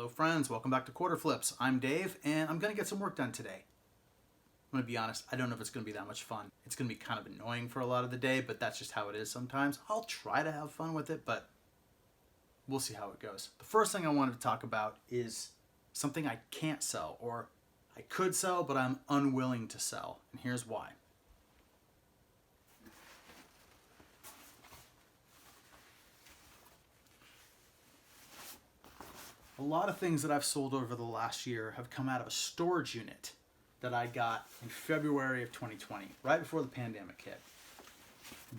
Hello friends, welcome back to Quarter Flips. I'm Dave and I'm gonna get some work done today. I'm gonna be honest, I don't know if it's gonna be that much fun. It's gonna be kind of annoying for a lot of the day, but that's just how it is sometimes. I'll try to have fun with it, but we'll see how it goes. The first thing I wanted to talk about is something I can't sell, or I could sell, but I'm unwilling to sell. And here's why. A lot of things that I've sold over the last year have come out of a storage unit that I got in February of 2020, right before the pandemic hit.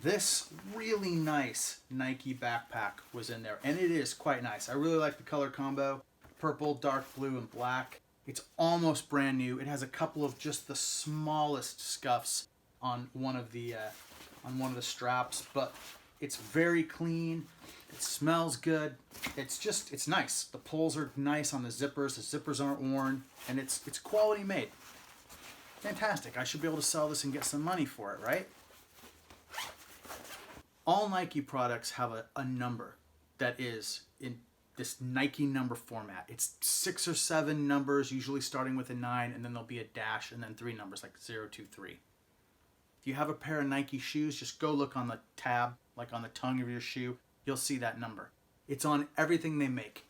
This really nice Nike backpack was in there, and it is quite nice. I really like the color combo, purple, dark blue, and black. It's almost brand new. It has a couple of just the smallest scuffs on one of the straps, but it's very clean. It smells good. It's nice. The pulls are nice on the zippers. The zippers aren't worn, and it's quality made. Fantastic. I should be able to sell this and get some money for it, right? All Nike products have a number that is in this Nike number format. It's 6 or 7 numbers, usually starting with a 9, and then there'll be a dash, and then 3 numbers like 0, 2, 3. If you have a pair of Nike shoes, just go look on the tab, like on the tongue of your shoe. You'll see that number. It's on everything they make.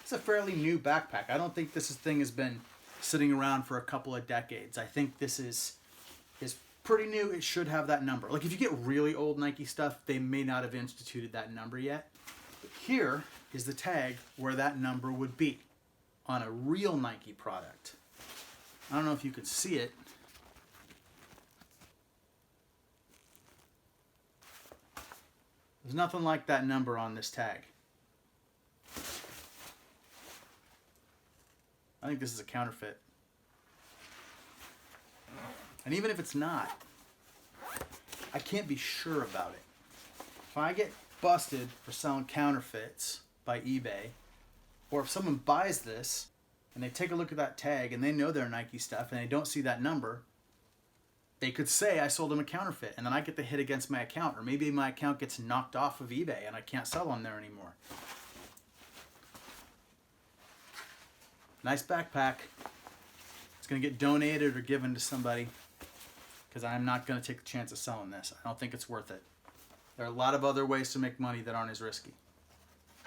It's a fairly new backpack. I don't think this thing has been sitting around for a couple of decades. I think this is pretty new. It should have that number. Like if you get really old Nike stuff, they may not have instituted that number yet. But here is the tag where that number would be on a real Nike product. I don't know if you can see it. There's nothing like that number on this tag. I think this is a counterfeit. And even if it's not, I can't be sure about it. If I get busted for selling counterfeits by eBay, or if someone buys this and they take a look at that tag and they know their Nike stuff and they don't see that number, they could say I sold them a counterfeit, and then I get the hit against my account, or maybe my account gets knocked off of eBay and I can't sell on there anymore. Nice backpack. It's going to get donated or given to somebody because I'm not going to take the chance of selling this. I don't think it's worth it. There are a lot of other ways to make money that aren't as risky.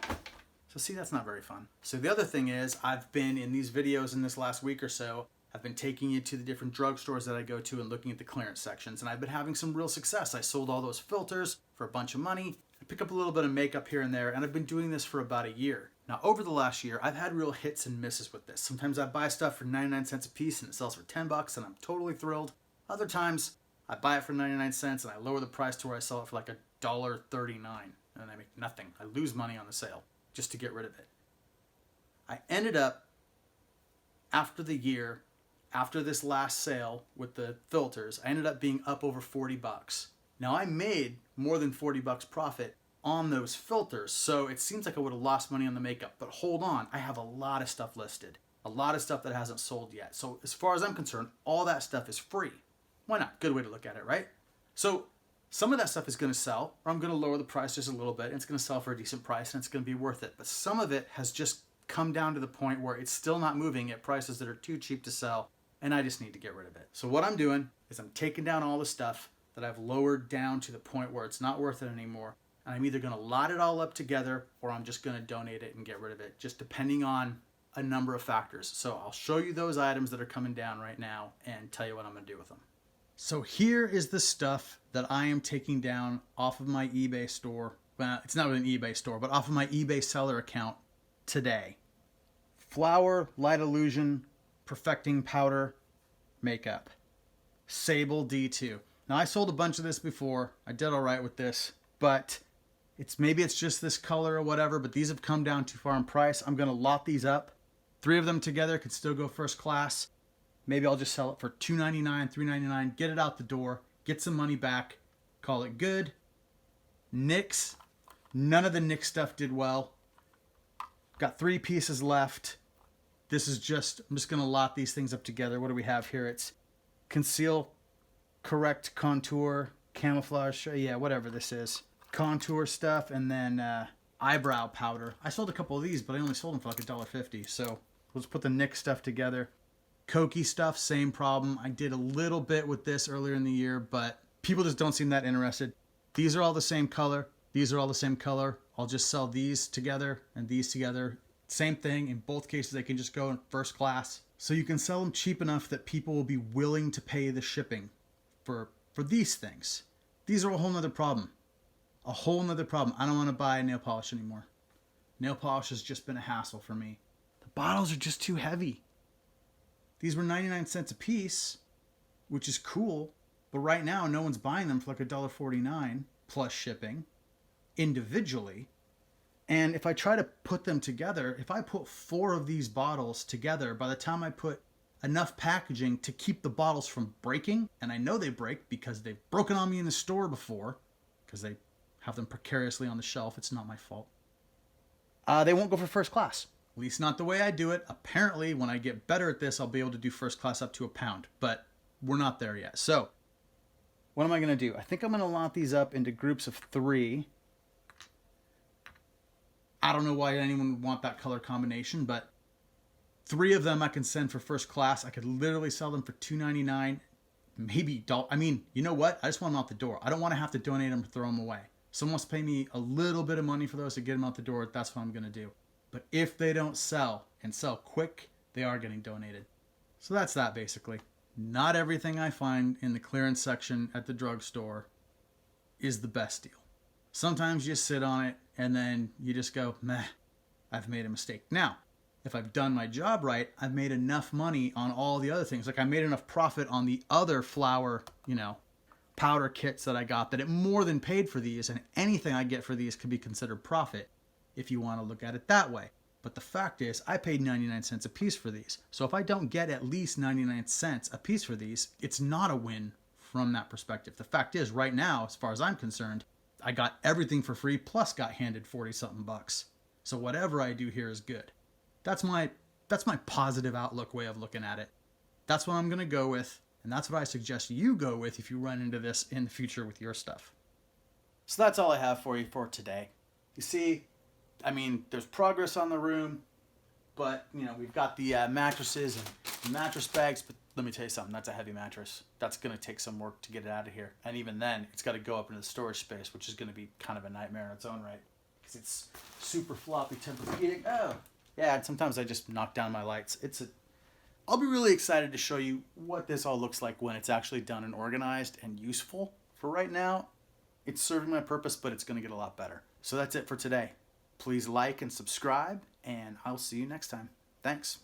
So see, that's not very fun. So the other thing is, I've been in these videos in this last week or so, I've been taking you to the different drugstores that I go to and looking at the clearance sections, and I've been having some real success. I sold all those filters for a bunch of money. I pick up a little bit of makeup here and there, and I've been doing this for about a year. Now, over the last year, I've had real hits and misses with this. Sometimes I buy stuff for 99 cents a piece and it sells for 10 bucks and I'm totally thrilled. Other times, I buy it for 99 cents and I lower the price to where I sell it for like $1.39 and I make nothing. I lose money on the sale just to get rid of it. I ended up, after the year, after this last sale with the filters, I ended up being up over 40 bucks. Now I made more than 40 bucks profit on those filters, so it seems like I would have lost money on the makeup, but hold on, I have a lot of stuff listed. A lot of stuff that hasn't sold yet. So as far as I'm concerned, all that stuff is free. Why not? Good way to look at it, right? So some of that stuff is going to sell, or I'm going to lower the price just a little bit, and it's going to sell for a decent price, and it's going to be worth it. But some of it has just come down to the point where it's still not moving at prices that are too cheap to sell, and I just need to get rid of it. So what I'm doing is I'm taking down all the stuff that I've lowered down to the point where it's not worth it anymore, and I'm either going to lot it all up together, or I'm just going to donate it and get rid of it, just depending on a number of factors. So I'll show you those items that are coming down right now and tell you what I'm going to do with them. So here is the stuff that I am taking down off of my eBay store. Well, it's not really an eBay store, but off of my eBay seller account today. Flower Light Illusion Perfecting Powder Makeup. Sable D2. Now I sold a bunch of this before. I did all right with this, but maybe it's just this color or whatever, but these have come down too far in price. I'm going to lot these up. 3 of them together could still go first class. Maybe I'll just sell it for $2.99, $3.99, get it out the door, get some money back, call it good. NYX. None of the NYX stuff did well. Got 3 pieces left. This is just, I'm just going to lot these things up together. What do we have here? It's Conceal, Correct, Contour, Camouflage, yeah, whatever this is. Contour stuff, and then eyebrow powder. I sold a couple of these, but I only sold them for like $1.50. So let's put the Nick stuff together. Koki stuff, same problem. I did a little bit with this earlier in the year, but people just don't seem that interested. These are all the same color. These are all the same color. I'll just sell these together and these together. Same thing. In both cases, they can just go in first class. So you can sell them cheap enough that people will be willing to pay the shipping for these things. These are a whole nother problem. A whole nother problem. I don't want to buy nail polish anymore. Nail polish has just been a hassle for me. The bottles are just too heavy. These were 99 cents a piece, which is cool. But right now, no one's buying them for like $1.49 plus shipping individually. And if I try to put them together, if I put 4 of these bottles together, by the time I put enough packaging to keep the bottles from breaking, and I know they break because they've broken on me in the store before, because they have them precariously on the shelf. It's not my fault. They won't go for first class. At least not the way I do it. Apparently, when I get better at this, I'll be able to do first class up to a pound. But we're not there yet. So what am I going to do? I think I'm going to lot these up into groups of 3. I don't know why anyone would want that color combination, but 3 of them I can send for first class. I could literally sell them for $2.99, maybe $1. I mean, you know what? I just want them out the door. I don't want to have to donate them or throw them away. Someone wants to pay me a little bit of money for those to get them out the door. That's what I'm going to do. But if they don't sell and sell quick, they are getting donated. So that's that basically. Not everything I find in the clearance section at the drugstore is the best deal. Sometimes you sit on it and then you just go, meh, I've made a mistake. Now, if I've done my job right, I've made enough money on all the other things. Like I made enough profit on the other flour, powder kits that I got that it more than paid for these, and anything I get for these could be considered profit if you want to look at it that way. But the fact is, I paid 99 cents a piece for these. So if I don't get at least 99 cents a piece for these, it's not a win from that perspective. The fact is, right now, as far as I'm concerned, I got everything for free plus got handed 40-something bucks. So whatever I do here is good. That's my positive outlook way of looking at it. That's what I'm going to go with, and that's what I suggest you go with if you run into this in the future with your stuff. So that's all I have for you for today. You see, there's progress on the room, but, we've got the mattresses and mattress bags, but let me tell you something, that's a heavy mattress. That's going to take some work to get it out of here. And even then, it's got to go up into the storage space, which is going to be kind of a nightmare in its own right, because it's super floppy Tempur-Pedic. Oh, yeah, and sometimes I just knock down my lights. I'll be really excited to show you what this all looks like when it's actually done and organized and useful. For right now, it's serving my purpose, but it's going to get a lot better. So that's it for today. Please like and subscribe, and I'll see you next time. Thanks.